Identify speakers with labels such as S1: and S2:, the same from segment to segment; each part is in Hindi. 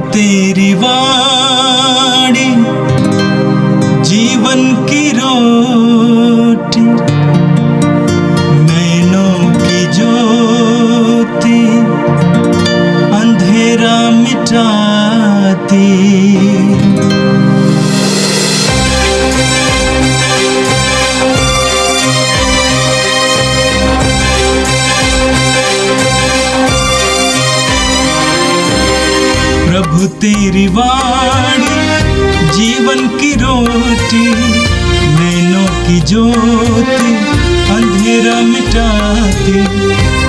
S1: तेरी वाणी जीवन की रोटी, नैनों की ज्योति अंधेरा मिटाती। प्रभु तेरी वाणी जीवन की रोटी, नैनों की ज्योति अंधेरा मिटाती।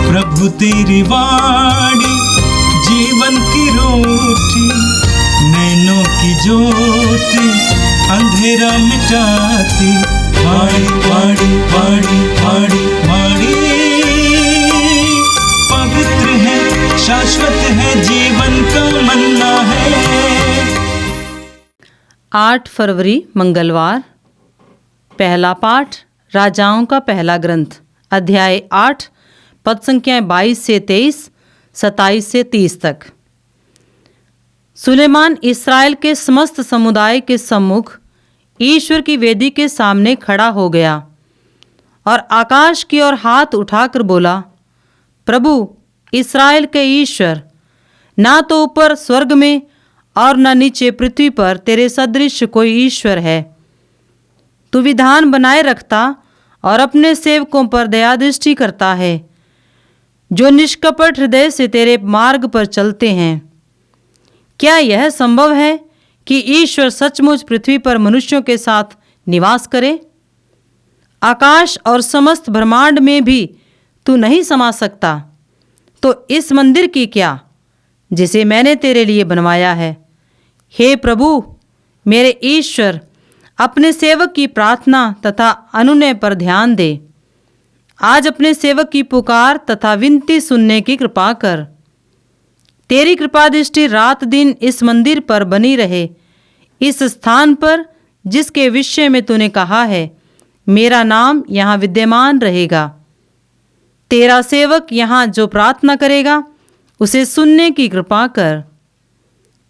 S1: प्रभु तेरी वाणी जीवन की रोटी, नैनों की ज्योति अंधेरा मिटाती। वाणी वाणी वाणी वाणी वाणी पवित्र है, शाश्वत है, जीवन का मन्ना है।
S2: 8 फरवरी मंगलवार। पहला पाठ राजाओं का पहला ग्रंथ, अध्याय 8, पद संख्याएं 22 से 23, 27 से 30 तक। सुलेमान इस्राएल के समस्त समुदाय के सम्मुख ईश्वर की वेदी के सामने खड़ा हो गया और आकाश की ओर हाथ उठाकर बोला, प्रभु इस्राएल के ईश्वर, ना तो ऊपर स्वर्ग में और न नीचे पृथ्वी पर तेरे सदृश कोई ईश्वर है। तू विधान बनाए रखता और अपने सेवकों पर दया दृष्टि करता है, जो निष्कपट हृदय से तेरे मार्ग पर चलते हैं। क्या यह संभव है कि ईश्वर सचमुच पृथ्वी पर मनुष्यों के साथ निवास करे? आकाश और समस्त ब्रह्मांड में भी तू नहीं समा सकता, तो इस मंदिर की क्या, जिसे मैंने तेरे लिए बनवाया है। हे प्रभु मेरे ईश्वर, अपने सेवक की प्रार्थना तथा अनुनय पर ध्यान दे। आज अपने सेवक की पुकार तथा विनती सुनने की कृपा कर। तेरी कृपा दृष्टि रात दिन इस मंदिर पर बनी रहे, इस स्थान पर जिसके विषय में तूने कहा है, मेरा नाम यहाँ विद्यमान रहेगा। तेरा सेवक यहाँ जो प्रार्थना करेगा उसे सुनने की कृपा कर।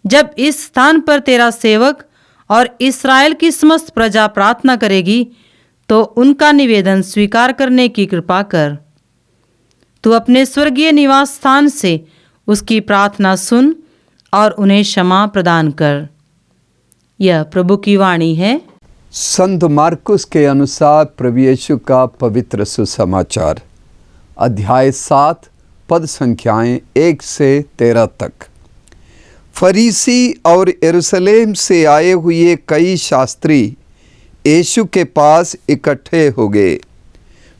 S2: जब इस स्थान पर तेरा सेवक और इस्राएल की समस्त प्रजा प्रार्थना करेगी, तो उनका निवेदन स्वीकार करने की कृपा कर। तू अपने स्वर्गीय निवास स्थान से उसकी प्रार्थना सुन और उन्हें क्षमा प्रदान कर। यह प्रभु की वाणी है।
S3: संत मार्कुस के अनुसार प्रभु यीशु का पवित्र सुसमाचार, अध्याय 7, पद संख्याएं 1 से 13 तक। फरीसी और यरूशलेम से आए हुए कई शास्त्री यीशु के पास इकट्ठे हो गए।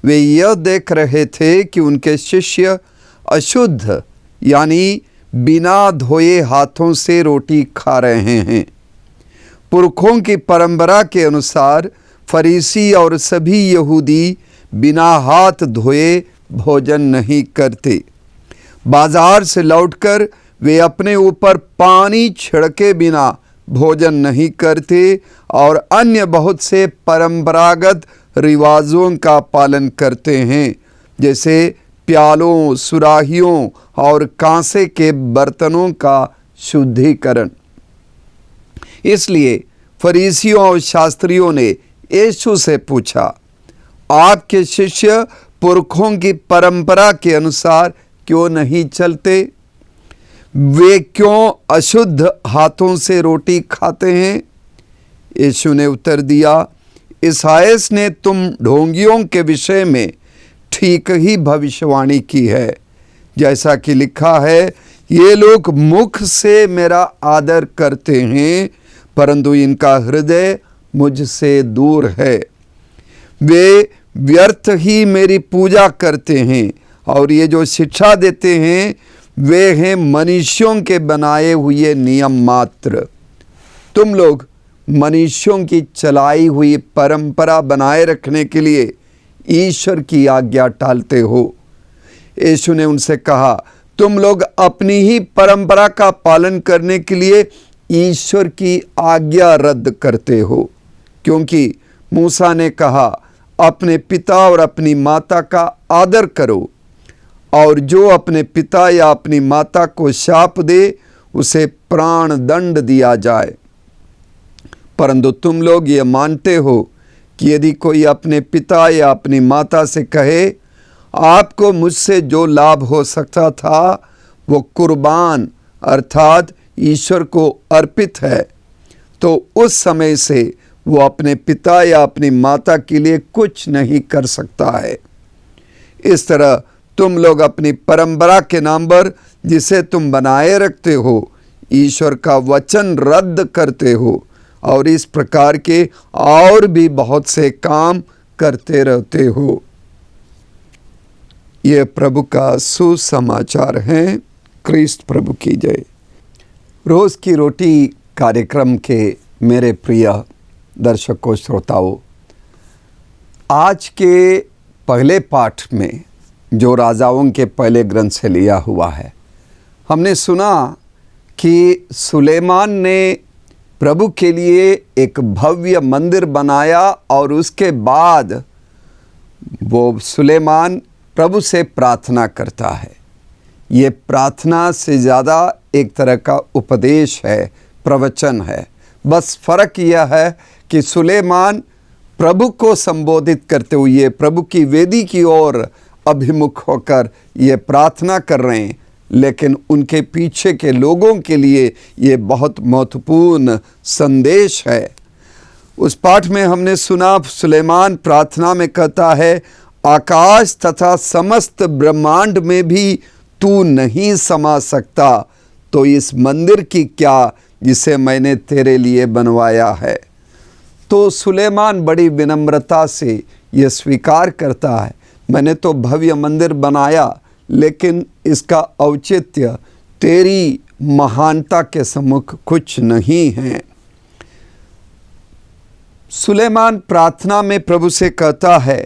S3: वे यह देख रहे थे कि उनके शिष्य अशुद्ध यानी बिना धोए हाथों से रोटी खा रहे हैं। पुरखों की परंपरा के अनुसार फरीसी और सभी यहूदी बिना हाथ धोए भोजन नहीं करते। बाजार से लौटकर वे अपने ऊपर पानी छिड़के बिना भोजन नहीं करते और अन्य बहुत से परंपरागत रिवाजों का पालन करते हैं, जैसे प्यालों, सुराहियों और कांसे के बर्तनों का शुद्धिकरण। इसलिए फरीसियों और शास्त्रियों ने यीशु से पूछा, आपके शिष्य पुरखों की परंपरा के अनुसार क्यों नहीं चलते? वे क्यों अशुद्ध हाथों से रोटी खाते हैं? यीशु ने उत्तर दिया, इसायास ने तुम ढोंगियों के विषय में ठीक ही भविष्यवाणी की है, जैसा कि लिखा है, ये लोग मुख से मेरा आदर करते हैं, परंतु इनका हृदय मुझसे दूर है। वे व्यर्थ ही मेरी पूजा करते हैं और ये जो शिक्षा देते हैं वे हैं मनुष्यों के बनाए हुए नियम मात्र। तुम लोग मनुष्यों की चलाई हुई परंपरा बनाए रखने के लिए ईश्वर की आज्ञा टालते हो। यीशु ने उनसे कहा, तुम लोग अपनी ही परंपरा का पालन करने के लिए ईश्वर की आज्ञा रद्द करते हो, क्योंकि मूसा ने कहा, अपने पिता और अपनी माता का आदर करो, और जो अपने पिता या अपनी माता को शाप दे उसे प्राण दंड दिया जाए। परंतु तुम लोग ये मानते हो कि यदि कोई अपने पिता या अपनी माता से कहे, आपको मुझसे जो लाभ हो सकता था वो कुर्बान अर्थात ईश्वर को अर्पित है, तो उस समय से वो अपने पिता या अपनी माता के लिए कुछ नहीं कर सकता है। इस तरह तुम लोग अपनी परंपरा के नाम पर जिसे तुम बनाए रखते हो, ईश्वर का वचन रद्द करते हो और इस प्रकार के और भी बहुत से काम करते रहते हो। ये प्रभु का सुसमाचार है। क्रिस्त प्रभु की जय। रोज की रोटी कार्यक्रम के मेरे प्रिय दर्शकों श्रोताओं, आज के पहले पाठ में जो राजाओं के पहले ग्रंथ से लिया हुआ है, हमने सुना कि सुलेमान ने प्रभु के लिए एक भव्य मंदिर बनाया और उसके बाद वो सुलेमान प्रभु से प्रार्थना करता है। ये प्रार्थना से ज़्यादा एक तरह का उपदेश है, प्रवचन है। बस फ़र्क यह है कि सुलेमान प्रभु को संबोधित करते हुए प्रभु की वेदी की ओर अभिमुख होकर ये प्रार्थना कर रहे हैं, लेकिन उनके पीछे के लोगों के लिए ये बहुत महत्वपूर्ण संदेश है। उस पाठ में हमने सुना सुलेमान प्रार्थना में कहता है, आकाश तथा समस्त ब्रह्मांड में भी तू नहीं समा सकता, तो इस मंदिर की क्या जिसे मैंने तेरे लिए बनवाया है। तो सुलेमान बड़ी विनम्रता से यह स्वीकार करता है, मैंने तो भव्य मंदिर बनाया, लेकिन इसका औचित्य तेरी महानता के सम्मुख कुछ नहीं है। सुलेमान प्रार्थना में प्रभु से कहता है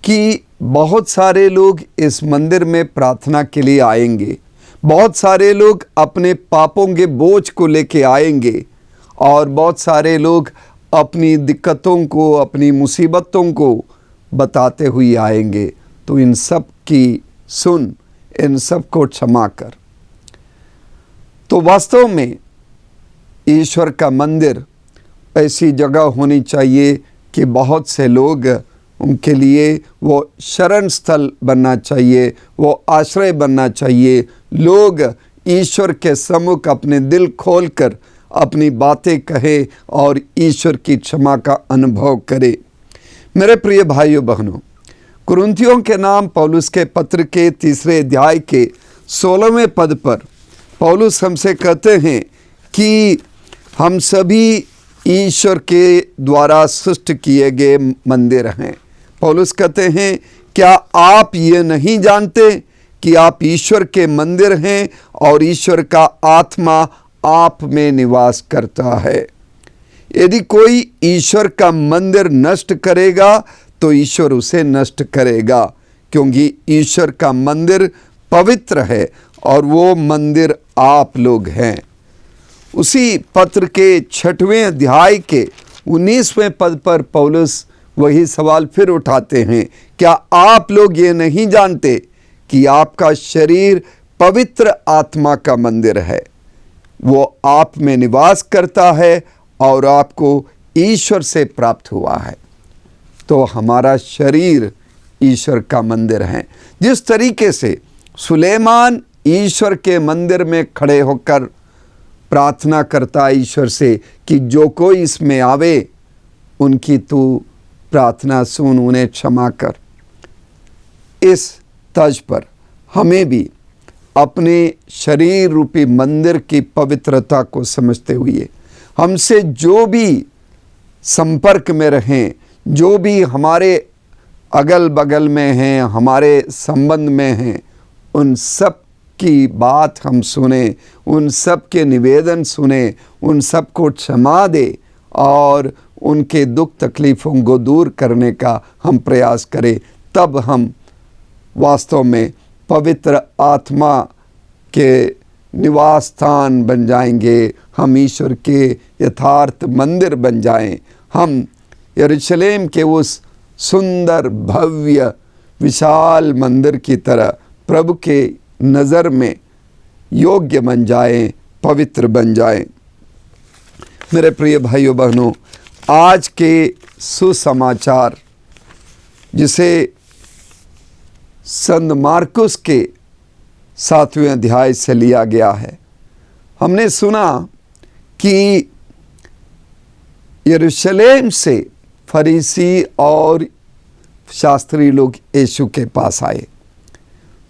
S3: कि बहुत सारे लोग इस मंदिर में प्रार्थना के लिए आएंगे, बहुत सारे लोग अपने पापों के बोझ को लेके आएंगे और बहुत सारे लोग अपनी दिक्कतों को, अपनी मुसीबतों को बताते हुए आएंगे। तो इन सब की सुन, इन सब को क्षमा कर। तो वास्तव में ईश्वर का मंदिर ऐसी जगह होनी चाहिए कि बहुत से लोग उनके लिए वो शरण स्थल बनना चाहिए, वो आश्रय बनना चाहिए। लोग ईश्वर के सम्मुख अपने दिल खोलकर अपनी बातें कहे और ईश्वर की क्षमा का अनुभव करे। मेरे प्रिय भाइयों बहनों, कुरिन्थियों के नाम पौलुस के पत्र के 3 अध्याय के 16वें पद पर पौलुस हमसे कहते हैं कि हम सभी ईश्वर के द्वारा सृष्ट किए गए मंदिर हैं। पौलुस कहते हैं, क्या आप ये नहीं जानते कि आप ईश्वर के मंदिर हैं और ईश्वर का आत्मा आप में निवास करता है। यदि कोई ईश्वर का मंदिर नष्ट करेगा तो ईश्वर उसे नष्ट करेगा, क्योंकि ईश्वर का मंदिर पवित्र है और वो मंदिर आप लोग हैं। उसी पत्र के 6वें अध्याय के 19वें पद पर पौलुस वही सवाल फिर उठाते हैं, क्या आप लोग ये नहीं जानते कि आपका शरीर पवित्र आत्मा का मंदिर है, वो आप में निवास करता है और आपको ईश्वर से प्राप्त हुआ है। तो हमारा शरीर ईश्वर का मंदिर है। जिस तरीके से सुलेमान ईश्वर के मंदिर में खड़े होकर प्रार्थना करता है ईश्वर से कि जो कोई इसमें आवे उनकी तू प्रार्थना सुन, उन्हें क्षमा कर, इस तर्ज पर हमें भी अपने शरीर रूपी मंदिर की पवित्रता को समझते हुए हमसे जो भी संपर्क में रहें, जो भी हमारे अगल बगल में हैं, हमारे संबंध में हैं, उन सब की बात हम सुने, उन सब के निवेदन सुने, उन सब को क्षमा दे और उनके दुख तकलीफ़ों को दूर करने का हम प्रयास करें। तब हम वास्तव में पवित्र आत्मा के निवास स्थान बन जाएंगे, हम ईश्वर के यथार्थ मंदिर बन जाएं। हम यरूशलेम के उस सुंदर भव्य विशाल मंदिर की तरह प्रभु के नज़र में योग्य बन जाएं पवित्र बन जाएं। मेरे प्रिय भाइयों बहनों, आज के सुसमाचार जिसे संत मार्कुस के 7वें अध्याय से लिया गया है, हमने सुना कि यरूशलेम से फरीसी और शास्त्री लोग यीशु के पास आए।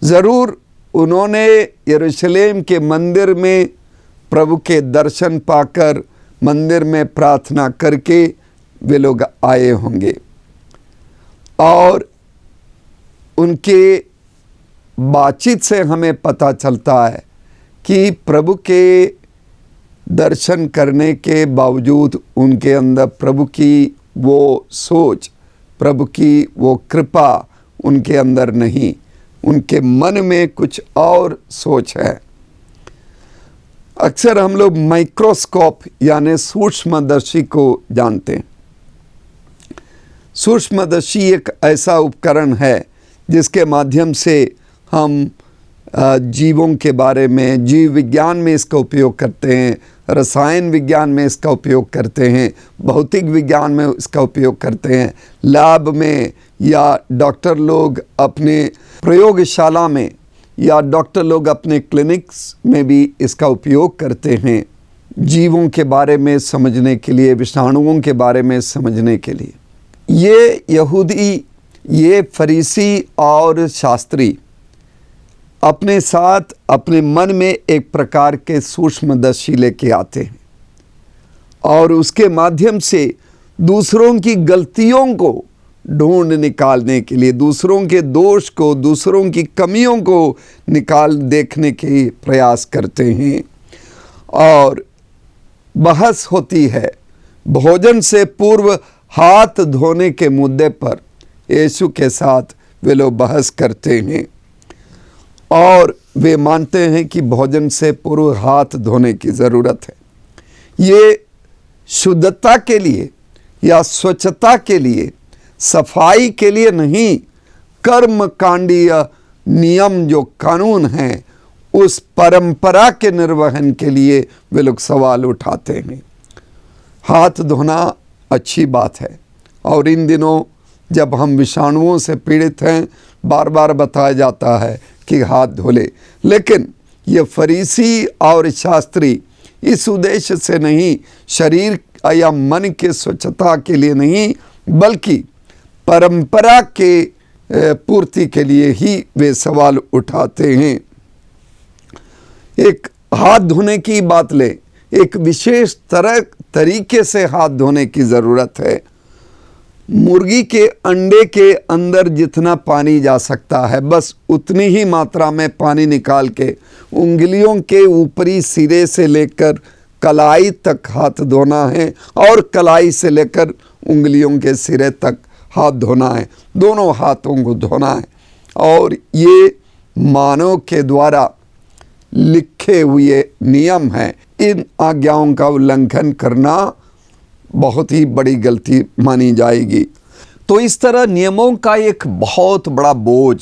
S3: ज़रूर उन्होंने यरूशलेम के मंदिर में प्रभु के दर्शन पाकर मंदिर में प्रार्थना करके वे लोग आए होंगे, और उनके बातचीत से हमें पता चलता है कि प्रभु के दर्शन करने के बावजूद उनके अंदर प्रभु की वो सोच, प्रभु की वो कृपा उनके अंदर नहीं, उनके मन में कुछ और सोच है। अक्सर हम लोग माइक्रोस्कोप यानी सूक्ष्मदर्शी को जानते हैं। सूक्ष्मदर्शी एक ऐसा उपकरण है जिसके माध्यम से हम जीवों के बारे में, जीव विज्ञान में इसका उपयोग करते हैं, रसायन विज्ञान में इसका उपयोग करते हैं, भौतिक विज्ञान में इसका उपयोग करते हैं, लैब में, या डॉक्टर लोग अपने प्रयोगशाला में, या डॉक्टर लोग अपने क्लिनिक्स में भी इसका उपयोग करते हैं, जीवों के बारे में समझने के लिए, विषाणुओं के बारे में समझने के लिए। ये यहूदी, ये फरीसी और शास्त्री अपने साथ अपने मन में एक प्रकार के सूक्ष्मदर्शी लेके आते हैं, और उसके माध्यम से दूसरों की गलतियों को ढूंढ निकालने के लिए, दूसरों के दोष को, दूसरों की कमियों को निकाल देखने के प्रयास करते हैं। और बहस होती है भोजन से पूर्व हाथ धोने के मुद्दे पर। यीशु के साथ वे लोग बहस करते हैं और वे मानते हैं कि भोजन से पूर्व हाथ धोने की ज़रूरत है। ये शुद्धता के लिए या स्वच्छता के लिए, सफाई के लिए नहीं, कर्मकांडीय नियम जो कानून हैं उस परंपरा के निर्वहन के लिए वे लोग सवाल उठाते हैं। हाथ धोना अच्छी बात है, और इन दिनों जब हम विषाणुओं से पीड़ित हैं, बार बार बताया जाता है कि हाथ धो ले। लेकिन ये फरीसी और शास्त्री इस उद्देश्य से नहीं, शरीर या मन के स्वच्छता के लिए नहीं, बल्कि परंपरा के पूर्ति के लिए ही वे सवाल उठाते हैं। एक हाथ धोने की बात ले, एक विशेष तरीके से हाथ धोने की ज़रूरत है। मुर्गी के अंडे के अंदर जितना पानी जा सकता है, बस उतनी ही मात्रा में पानी निकाल के उंगलियों के ऊपरी सिरे से लेकर कलाई तक हाथ धोना है, और कलाई से लेकर उंगलियों के सिरे तक हाथ धोना है, दोनों हाथों को धोना है। और ये मानव के द्वारा लिखे हुए नियम हैं। इन आज्ञाओं का उल्लंघन करना बहुत ही बड़ी गलती मानी जाएगी। तो इस तरह नियमों का एक बहुत बड़ा बोझ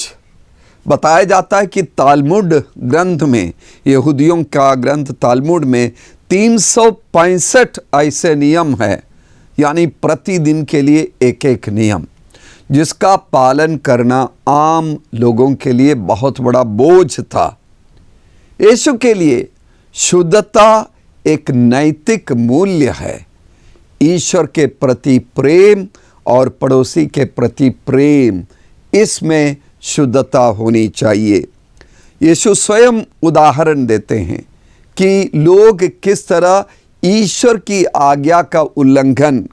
S3: बताया जाता है कि तालमुड ग्रंथ में, यहूदियों का ग्रंथ तालमुड में 365 ऐसे नियम है, यानी प्रतिदिन के लिए एक एक नियम, जिसका पालन करना आम लोगों के लिए बहुत बड़ा बोझ था। यीशु के लिए शुद्धता एक नैतिक मूल्य है। ईश्वर के प्रति प्रेम और पड़ोसी के प्रति प्रेम, इसमें शुद्धता होनी चाहिए। यीशु स्वयं उदाहरण देते हैं कि लोग किस तरह ईश्वर की आज्ञा का उल्लंघन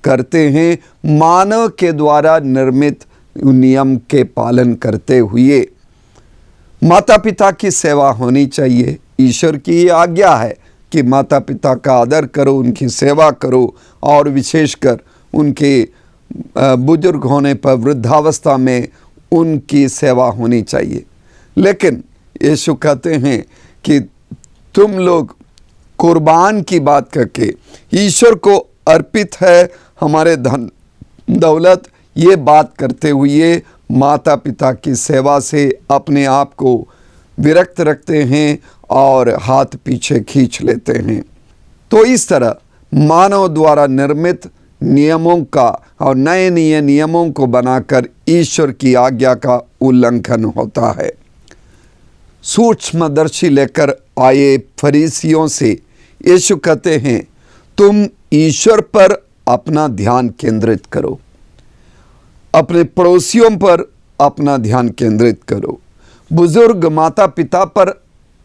S3: करते हैं, मानव के द्वारा निर्मित नियम के पालन करते हुए। माता पिता की सेवा होनी चाहिए। ईश्वर की ये आज्ञा है कि माता पिता का आदर करो, उनकी सेवा करो, और विशेषकर उनके बुजुर्ग होने पर, वृद्धावस्था में उनकी सेवा होनी चाहिए। लेकिन यीशु कहते हैं कि तुम लोग कुर्बान की बात करके, ईश्वर को अर्पित है हमारे धन दौलत, ये बात करते हुए माता पिता की सेवा से अपने आप को विरक्त रखते हैं और हाथ पीछे खींच लेते हैं। तो इस तरह मानव द्वारा निर्मित नियमों का और नए नए नियमों को बनाकर ईश्वर की आज्ञा का उल्लंघन होता है। सूक्ष्मदर्शी लेकर आए फरीसियों से यीशु कहते हैं, तुम ईश्वर पर अपना ध्यान केंद्रित करो, अपने पड़ोसियों पर अपना ध्यान केंद्रित करो, बुजुर्ग माता पिता पर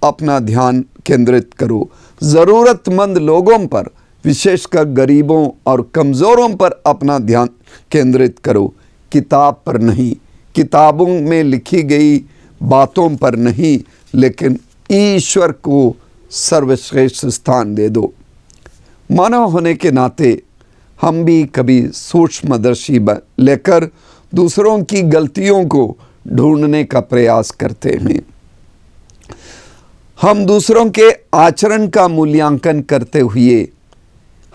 S3: अपना ध्यान केंद्रित करो, ज़रूरतमंद लोगों पर, विशेषकर गरीबों और कमज़ोरों पर अपना ध्यान केंद्रित करो, किताब पर नहीं, किताबों में लिखी गई बातों पर नहीं, लेकिन ईश्वर को सर्वश्रेष्ठ स्थान दे दो। मानव होने के नाते हम भी कभी सूक्ष्मदर्शी लेकर दूसरों की गलतियों को ढूंढने का प्रयास करते हैं। हम दूसरों के आचरण का मूल्यांकन करते हुए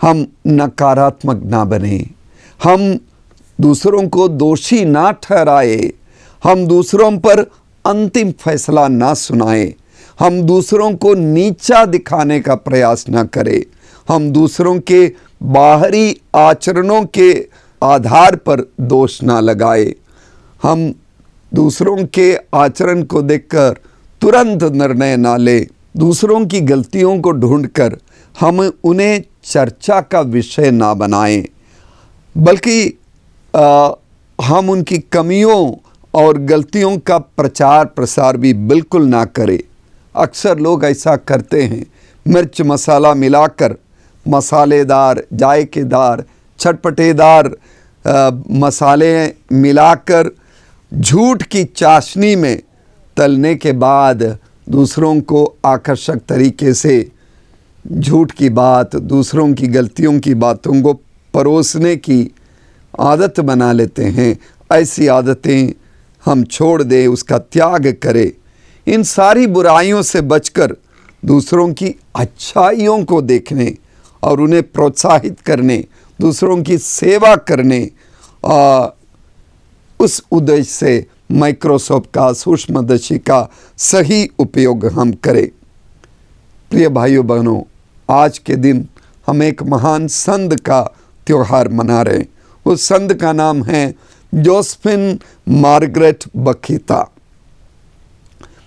S3: हम नकारात्मक ना बने, हम दूसरों को दोषी ना ठहराए, हम दूसरों पर अंतिम फैसला ना सुनाए, हम दूसरों को नीचा दिखाने का प्रयास ना करें, हम दूसरों के बाहरी आचरणों के आधार पर दोष ना लगाए, हम दूसरों के आचरण को देखकर तुरंत निर्णय ना ले, दूसरों की गलतियों को ढूंढकर हम उन्हें चर्चा का विषय ना बनाएं, बल्कि हम उनकी कमियों और गलतियों का प्रचार प्रसार भी बिल्कुल ना करें। अक्सर लोग ऐसा करते हैं, मिर्च मसाला मिलाकर मसालेदार, जायकेदार, चटपटेदार मसाले मिलाकर झूठ की चाशनी में तलने के बाद दूसरों को आकर्षक तरीके से झूठ की बात, दूसरों की गलतियों की बातों को परोसने की आदत बना लेते हैं। ऐसी आदतें हम छोड़ दें, उसका त्याग करें। इन सारी बुराइयों से बचकर दूसरों की अच्छाइयों को देखने और उन्हें प्रोत्साहित करने, दूसरों की सेवा करने, उस उद्देश्य से माइक्रोसॉफ्ट का, सूक्ष्मदर्शी का सही उपयोग हम करें। प्रिय भाइयों बहनों, आज के दिन हम एक महान संत का त्यौहार मना रहे हैं। उस संत का नाम है जोसेफिन मार्गरेट बखिता।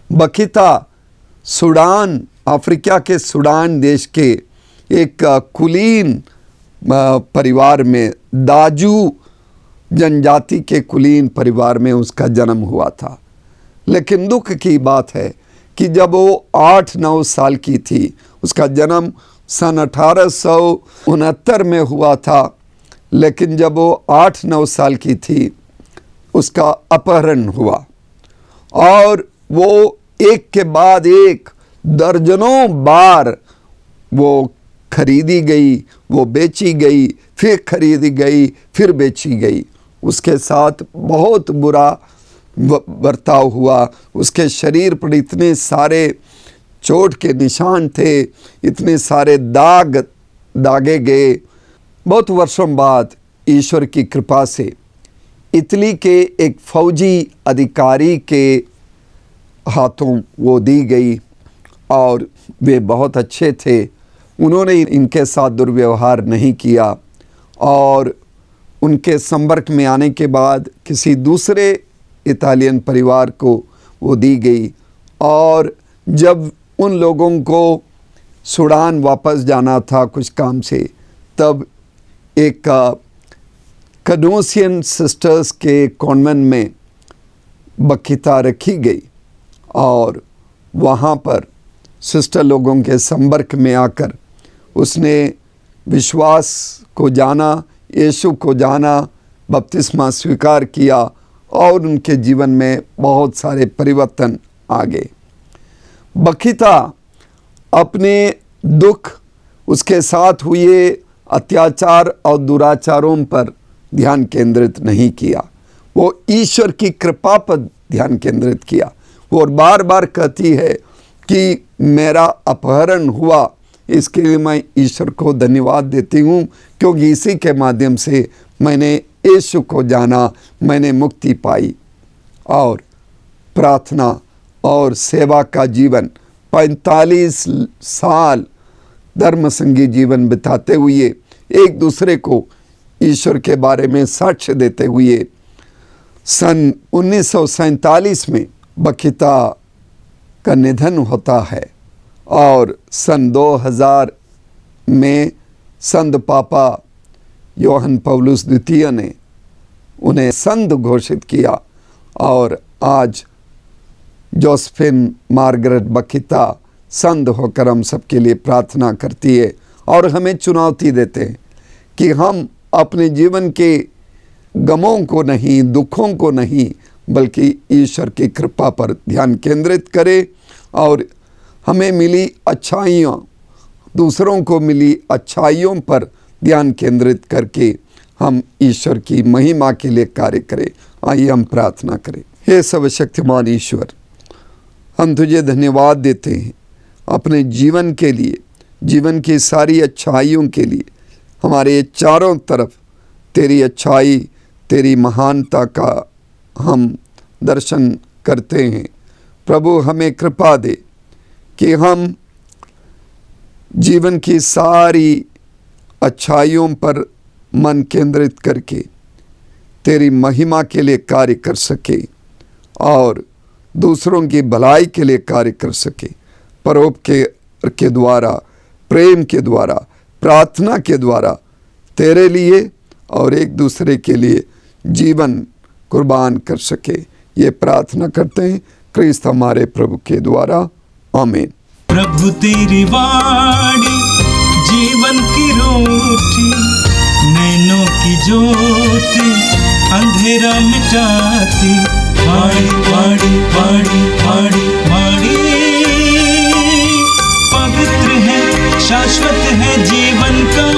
S3: बखिता सूडान, अफ्रीका के सूडान देश के एक कुलीन परिवार में, दाजू जनजाति के कुलीन परिवार में उसका जन्म हुआ था। लेकिन दुख की बात है कि जब वो 8-9 साल की थी, उसका जन्म सन 1869 में हुआ था, लेकिन जब वो 8-9 साल की थी उसका अपहरण हुआ और वो एक के बाद एक दर्जनों बार वो खरीदी गई, वो बेची गई, फिर खरीदी गई, फिर बेची गई। उसके साथ बहुत बुरा बर्ताव हुआ। उसके शरीर पर इतने सारे चोट के निशान थे, इतने सारे दागे गए। बहुत वर्षों बाद ईश्वर की कृपा से इटली के एक फौजी अधिकारी के हाथों वो दी गई और वे बहुत अच्छे थे। उन्होंने इनके साथ दुर्व्यवहार नहीं किया और उनके संपर्क में आने के बाद किसी दूसरे इटालियन परिवार को वो दी गई। और जब उन लोगों को सूडान वापस जाना था कुछ काम से, तब एक कनोसियन सिस्टर्स के कॉन्वेंट में बखिता रखी गई और वहाँ पर सिस्टर लोगों के संपर्क में आकर उसने विश्वास को जाना, यीशु को जाना, बपतिस्मा स्वीकार किया और उनके जीवन में बहुत सारे परिवर्तन आ गए। बखिता अपने दुख, उसके साथ हुए अत्याचार और दुराचारों पर ध्यान केंद्रित नहीं किया, वो ईश्वर की कृपा पर ध्यान केंद्रित किया। वो बार बार कहती है कि मेरा अपहरण हुआ, इसके लिए मैं ईश्वर को धन्यवाद देती हूँ, क्योंकि इसी के माध्यम से मैंने यीशु को जाना, मैंने मुक्ति पाई। और प्रार्थना और सेवा का जीवन 45 साल धर्मसंगी जीवन बिताते हुए एक दूसरे को ईश्वर के बारे में साक्ष्य देते हुए सन 1947 में बखिता का निधन होता है और सन 2000 में संत पापा योहन पौलुस द्वितीय ने उन्हें संत घोषित किया और आज जोसेफिन मार्गरेट बखिता संत होकर हम सबके लिए प्रार्थना करती है और हमें चुनौती देते हैं कि हम अपने जीवन के गमों को नहीं, दुखों को नहीं, बल्कि ईश्वर की कृपा पर ध्यान केंद्रित करें और हमें मिली अच्छाइयों, दूसरों को मिली अच्छाइयों पर ध्यान केंद्रित करके हम ईश्वर की महिमा के लिए कार्य करें। आइए हम प्रार्थना करें। हे सर्वशक्तिमान ईश्वर, हम तुझे धन्यवाद देते हैं अपने जीवन के लिए, जीवन की सारी अच्छाइयों के लिए। हमारे चारों तरफ तेरी अच्छाई, तेरी महानता का हम दर्शन करते हैं। प्रभु हमें कृपा दे कि हम जीवन की सारी अच्छाइयों पर मन केंद्रित करके तेरी महिमा के लिए कार्य कर सके और दूसरों की भलाई के लिए कार्य कर सके। परोपकार के द्वारा, प्रेम के द्वारा, प्रार्थना के द्वारा तेरे लिए और एक दूसरे के लिए जीवन कुर्बान कर सके। ये प्रार्थना करते हैं क्रिस्त हमारे प्रभु के द्वारा, आमीन।
S1: प्रभु तेरी वाणी जीवन की रोटी, नैनों की ज्योति अंधेरा मिटाती। वाणी वाणी वाणी वाणी वाणी पवित्र है, शाश्वत है जीवन का